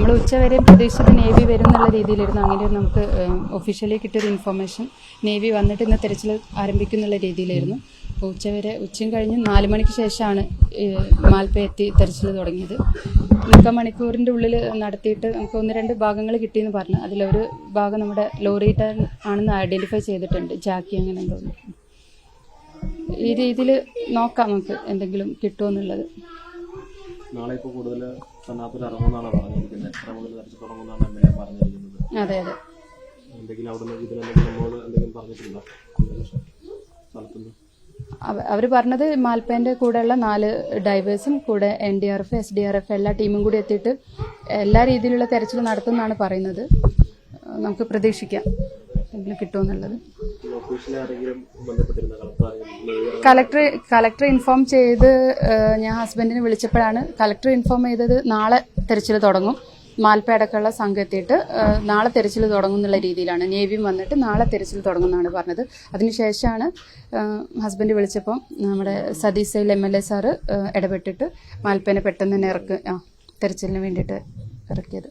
നമ്മൾ ഉച്ചവരെയും പ്രതീക്ഷിച്ചത് നേവി വരും എന്നുള്ള രീതിയിലായിരുന്നു. അങ്ങനെ നമുക്ക് ഒഫീഷ്യലി കിട്ടിയൊരു ഇൻഫർമേഷൻ നേവി വന്നിട്ട് ഇന്ന് തെരച്ചിൽ ആരംഭിക്കുന്നുള്ള രീതിയിലായിരുന്നു. അപ്പോൾ ഉച്ചയും കഴിഞ്ഞ് 4 മണിക്ക് ശേഷമാണ് മാൽപ്പ എത്തി തെരച്ചിൽ തുടങ്ങിയത്. 3 മണിക്കൂറിൻ്റെ ഉള്ളിൽ നടത്തിയിട്ട് നമുക്ക് 1-2 ഭാഗങ്ങൾ കിട്ടിയെന്ന് പറഞ്ഞു. അതിലൊരു ഭാഗം നമ്മുടെ ലോറി ടയർ ആണെന്ന് ഐഡൻറ്റിഫൈ ചെയ്തിട്ടുണ്ട്. ജാക്കി അങ്ങനെ എന്തോ. ഈ രീതിയിൽ നോക്കാം നമുക്ക് എന്തെങ്കിലും കിട്ടുമോ എന്നുള്ളത്. അതെ അതെ. അവർ പറഞ്ഞത് മാൽപ്പേൻ്റെ കൂടെയുള്ള 4 ഡൈവേഴ്സും കൂടെ NDRF, SDRF എല്ലാ ടീമും കൂടി എത്തിയിട്ട് എല്ലാ രീതിയിലുള്ള തെരച്ചിൽ നടത്തുമെന്നാണ് പറയുന്നത്. നമുക്ക് പ്രതീക്ഷിക്കാം എന്തെങ്കിലും കിട്ടുമെന്നുള്ളത്. കളക്ടർ ഇൻഫോം ചെയ്ത് ഞാൻ ഹസ്ബൻഡിനെ വിളിച്ചപ്പോഴാണ് കളക്ടർ ഇൻഫോം ചെയ്തത് നാളെ തെരച്ചിൽ തുടങ്ങും. മാൽപ്പ അടക്കമുള്ള സംഘം എത്തിയിട്ട് നാളെ തെരച്ചിൽ തുടങ്ങും എന്നുള്ള രീതിയിലാണ്. നേവിയും വന്നിട്ട് നാളെ തെരച്ചിൽ തുടങ്ങുമെന്നാണ് പറഞ്ഞത്. അതിനുശേഷമാണ് ഹസ്ബൻഡ് വിളിച്ചപ്പം നമ്മുടെ സതീഷ് സൈൽ MLA സാറ് ഇടപെട്ടിട്ട് മാൽപ്പേനെ പെട്ടെന്ന് തന്നെ തെരച്ചിലിന് വേണ്ടിയിട്ട് ഇറക്കിയത്.